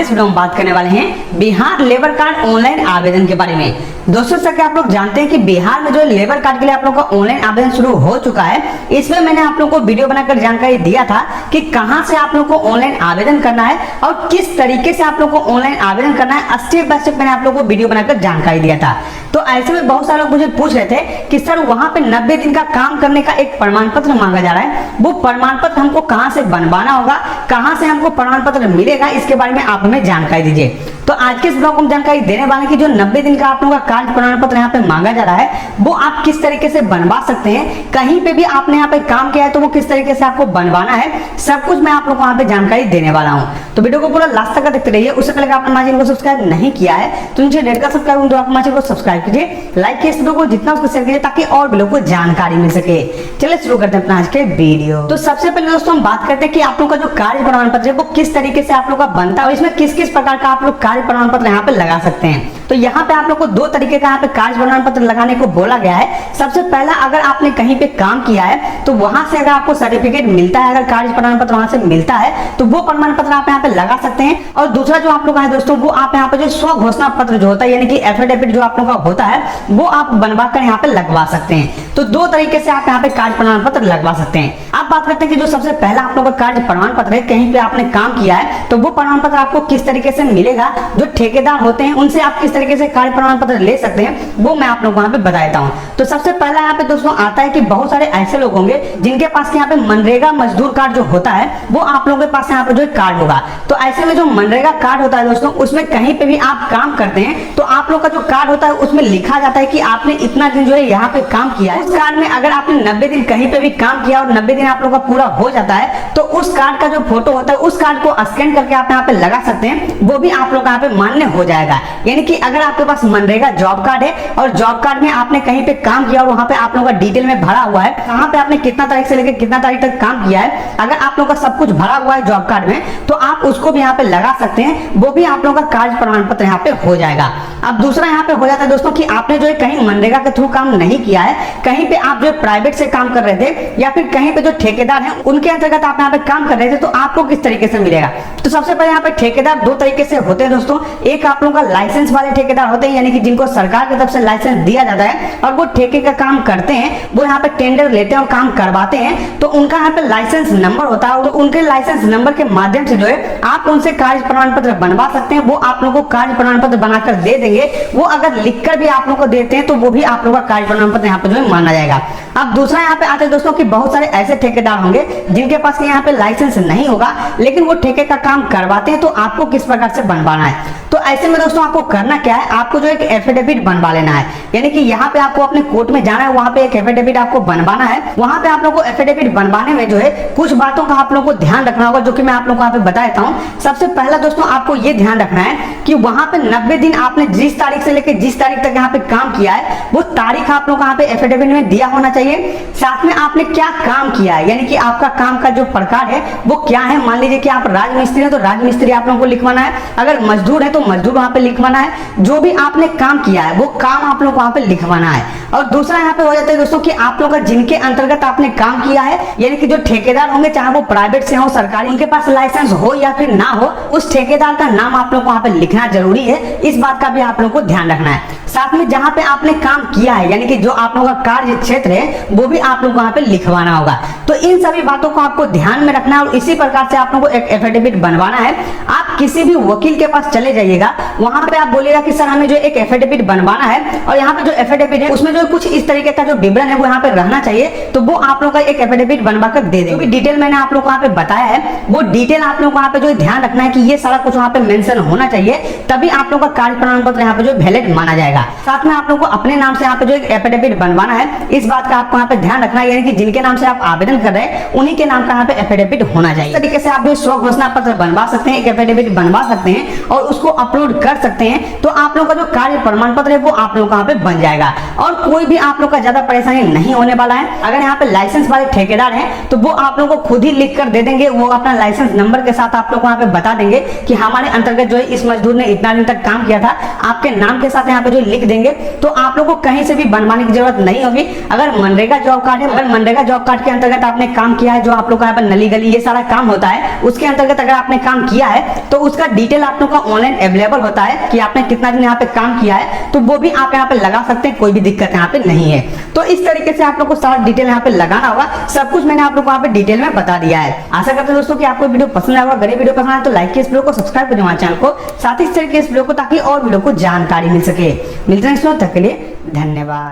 इस वीडियो में बात करने वाले हैं बिहार लेबर कार्ड ऑनलाइन आवेदन के बारे में। दोस्तों सर क्या आप लोग जानते हैं कि बिहार में जो लेबर कार्ड के लिए आप लोगों का ऑनलाइन आवेदन शुरू हो चुका है। इसमें मैंने आप लोगों को वीडियो बनाकर जानकारी दिया था कि कहां से आप लोगों को ऑनलाइन आवेदन करना है और किस तरीके से आप लोगों को ऑनलाइन आवेदन करना है। स्टेप बाय स्टेप मैंने आप लोगों को वीडियो बनाकर जानकारी दिया था। तो ऐसे में बहुत सारे लोग मुझे पूछ रहे थे कि सर वहां पे 90 दिन का काम करने का एक प्रमाण पत्र मांगा जा रहा है, वो प्रमाण पत्र हमको कहां से बनवाना होगा, कहां से हमको प्रमाण पत्र मिलेगा, इसके बारे में आप हमें जानकारी दीजिए। तो आज के इस ब्लॉग में जानकारी देने वाले कि जो 90 दिन का आप लोगों का कार्य प्रमाण पत्र यहाँ पे मांगा जा रहा है वो आप किस तरीके से बनवा सकते हैं। कहीं पे भी आपने यहाँ पे काम किया है तो वो किस तरीके से आपको बनवाना है, सब कुछ मैं आप लोगों को यहाँ पे जानकारी देने वाला हूँ। तो वीडियो को पूरा लास्ट तक देखते रहिए। उससे पहले आपने हमारे चैनल को सब्सक्राइब नहीं किया है तो नीचे रेड का सब्सक्राइब तो आप हमारे चैनल को सब्सक्राइब कीजिए, लाइक कीजिए, इस वीडियो को जितना उसको शेयर कीजिए ताकि और भी लोगों को जानकारी मिल सके। चलिए शुरू करते हैं अपना आज के वीडियो। तो सबसे पहले दोस्तों हम बात करते हैं कि आप लोग का जो कार्य प्रमाण पत्र है वो किस तरीके से आप लोग का बनता है और इसमें किस किस प्रकार का आप लोग कार्य प्रमाण पत्र यहाँ पे लगा सकते हैं। तो यहाँ पे आप लोग को दो तरीके का यहाँ पे कार्य प्रमाण पत्र लगाने को बोला गया है। सबसे पहला, अगर आपने कहीं पे काम किया है तो वहां से अगर आपको सर्टिफिकेट मिलता है, अगर कार्य प्रमाण पत्र वहां से मिलता है तो वो प्रमाण पत्र आप यहाँ पे लगा सकते हैं। और दूसरा जो आप लोग है दोस्तों वो आप यहाँ पे जो स्व घोषणा पत्र जो होता है यानी कि एफिडेविट जो आप लोग का होता है वो आप बनवा कर यहाँ पे लगवा सकते हैं। तो दो तरीके से आप यहाँ पे कार्य प्रमाण पत्र लगवा सकते हैं। आप बात करते हैं कि जो सबसे पहला आप लोग का कार्य प्रमाण पत्र है, कहीं पे आपने काम किया है तो वो प्रमाण पत्र आपको किस तरीके से मिलेगा, जो ठेकेदार होते हैं उनसे आप किस तरीके से कार्य प्रमाण पत्र ले सकते हैं वो मैं आप लोगों को यहाँ पे बता देता हूँ। तो सबसे पहला यहाँ पे दोस्तों आता है कि बहुत सारे ऐसे लोग होंगे जिनके पास यहाँ पे मनरेगा मजदूर कार्ड जो होता है वो आप लोगों के पास यहाँ पे जो कार्ड होगा। तो ऐसे में जो मनरेगा कार्ड होता है दोस्तों उसमें कहीं पे भी आप काम करते हैं तो आप लोग का जो कार्ड होता है उसमें लिखा जाता है कि आपने इतना दिन जो है यहाँ पे काम किया है। उस कार्ड में अगर आपने 90 दिन कहीं पे भी काम किया और 90 दिन आप लोग का पूरा हो जाता है तो उस कार्ड का जो फोटो होता है उस कार्ड को स्कैन करके आप यहाँ पे लगा सकते हैं, वो भी आप लोग यहाँ पे मान्य हो जाएगा। यानी कि अगर आपके पास मनरेगा जॉब कार्ड है और जॉब कार्ड में आपने कहीं पे काम किया और वहां पे आप लोगों का डिटेल में भरा हुआ है कहां पे आपने कितना तारीख से लेकर कितना तारीख तक काम किया है, अगर आप लोगों का सब कुछ भरा हुआ है जॉब कार्ड में तो आप उसको भी यहाँ पे लगा सकते हैं, वो भी आप लोगों का कार्य प्रमाण पत्र यहाँ पे हो जाएगा। अब दूसरा यहाँ पे हो जाता है दोस्तों कि आपने जो है कहीं मनरेगा के थ्रू काम नहीं किया है, कहीं पे आप जो प्राइवेट से काम कर रहे थे या फिर कहीं पे जो ठेकेदार हैं उनके अंतर्गत आप यहाँ पे काम कर रहे थे तो आपको किस तरीके से मिलेगा। तो सबसे पहले यहाँ पे ठेकेदार दो तरीके से होते हैं दोस्तों। एक आप लोगों का लाइसेंस वाले ठेकेदार होते हैं यानी कि जिनको सरकार की तरफ से लाइसेंस दिया जाता है और वो ठेके का काम करते हैं, वो यहाँ पे टेंडर लेते हैं और काम करवाते हैं तो उनका यहाँ पे लाइसेंस नंबर होता है। तो उनके लाइसेंस नंबर के माध्यम से जो है आप उनसे कार्य प्रमाण पत्र बनवा सकते हैं, वो आप लोगों को कार्य प्रमाण पत्र बनाकर दे देंगे। वो अगर लिखकर भी आप लोगों को देते हैं तो वो भी आप लोगों का कार्य प्रमाण पत्र यहाँ पे जो है माना जाएगा। अब दूसरा यहाँ पे आते हैं दोस्तों कि बहुत सारे ऐसे ठेकेदार होंगे जिनके पास यहाँ पे लाइसेंस नहीं होगा लेकिन वो ठेके का काम करवाते हैं, तो आपको किस प्रकार से बनवाना है। तो ऐसे में दोस्तों आपको करना क्या है, आपको जो एक एफिडेविट बनवा लेना है। यानी कि यहाँ पे आपको अपने कोर्ट में जाना है, वहां पे एक एफिडेविट आपको बनवाना है। वहां पे आप लोगों को एफिडेविट बनवाने में जो है कुछ बातों का आप लोगों को ध्यान रखना होगा जो कि मैं आप लोगों को यहाँ पे बता देता हूँ। सबसे पहला दोस्तों आपको ये ध्यान रखना है कि वहां पे 90 दिन आपने जिस तारीख से लेकर जिस तारीख तक यहाँ पे काम किया है वो तारीख आप लोग यहाँ पे एफिडेविट में दिया होना चाहिए। साथ में आपने क्या काम किया है यानी कि आपका काम का जो प्रकार है वो क्या है। मान लीजिए कि आप राजमिस्त्री है तो राजमिस्त्री आप लोगों को लिखवाना है, अगर मजदूर है तो मजदूर वहां पे लिखवाना है। जो भी आपने काम किया है वो काम आप लोग वहां पे लिखवाना है। और दूसरा यहाँ पे हो जाता है दोस्तों कि आप लोग जिनके अंतर्गत आपने काम किया है यानी कि जो ठेकेदार होंगे चाहे वो प्राइवेट से हो सरकारी, उनके पास लाइसेंस हो या फिर ना हो, उस ठेकेदार का नाम आप लोग को वहां पे लिखना जरूरी है। इस बात का भी आप लोग को ध्यान रखना है। साथ में जहां पे आपने काम किया है यानी कि जो आप लोगों का कार्य क्षेत्र है वो भी आप लोग वहां पे लिखवाना होगा। तो इन सभी बातों को आपको ध्यान में रखना है और इसी प्रकार से आप लोगों को एक एफिडेविट बनवाना है। आप किसी भी वकील के पास चले जाइएगा, वहां पे आप बोलिएगा कि सर हमें जो एक एफिडेविट बनवाना है और यहाँ पे जो एफिडेविट है उसमें जो कुछ इस तरीके का जो विवरण है वो यहाँ पे रहना चाहिए, तो वो आप लोग का एक एफिडेविट बनवा कर दे देंगे। डिटेल मैंने आप लोग को यहाँ पे बताया है वो डिटेल आप लोग को यहाँ पे जो ध्यान रखना है कि ये सारा कुछ वहाँ पे मेंशन होना चाहिए, तभी आप लोग का कार्य प्रमाण पत्र यहाँ पे जो वैलिड माना जाएगा। साथ में आप लोग को अपने नाम से यहाँ पे जो एक एफिडेविट बनवाना है, इस बात का आपको यहाँ पे ध्यान रखना है। यानी कि जिनके नाम से आप आवेदन कर रहे हैं उन्हीं के नाम का यहाँ पे एफिडेविट होना चाहिए। इस तरीके से आप जो स्व घोषणा पत्र बनवा सकते हैं, एक एफिडेविट बनवा सकते हैं और उसको अपलोड कर सकते हैं, तो आप लोग का जो कार्य प्रमाण पत्र है वो आप लोग का यहाँ पे बन जाएगा और कोई भी आप लोग का ज्यादा परेशानी नहीं होने वाला है। अगर यहाँ पे लाइसेंस वाले ठेकेदार हैं तो वो आप लोगों को खुद ही लिख कर दे देंगे, वो अपना लाइसेंस नंबर के साथ आप लोग को यहाँ पे बता देंगे कि हमारे अंतर्गत जो है इस मजदूर ने इतना दिन तक काम किया था, आपके नाम के साथ यहाँ पे जो लिख देंगे तो आप लोग को कहीं से भी बनवाने की जरूरत नहीं होगी। अगर मनरेगा जॉब कार्ड है, अगर मनरेगा जॉब कार्ड के अंतर्गत आपने काम किया है, जो आप लोग का यहाँ पर नली गली ये सारा काम होता है, उसके अंतर्गत अगर आपने काम किया है तो उसका डिटेल आप लोग का ऑनलाइन अवेलेबल होता है कि आपने कितना दिन यहाँ पे काम किया है, तो वो भी आप यहाँ पे लगा सकते हैं, कोई भी दिक्कत यहाँ पे नहीं है। तो इस तरीके से आप लोग को सारा डिटेल यहाँ पे लगाना होगा, सब कुछ मैंने आप लोग को यहाँ पे डिटेल में बता दिया है। आशा करते हैं दोस्तों कि आपको वीडियो पसंद आएगा। अगर वीडियो पसंद आए तो लाइक कीजिए, इस वीडियो को सब्सक्राइब करिए हमारे चैनल को, साथ ही इस तरीके इस वीडियो को, ताकि और वीडियो को जानकारी मिल सके। मिलते हैं, तब तक के लिए धन्यवाद।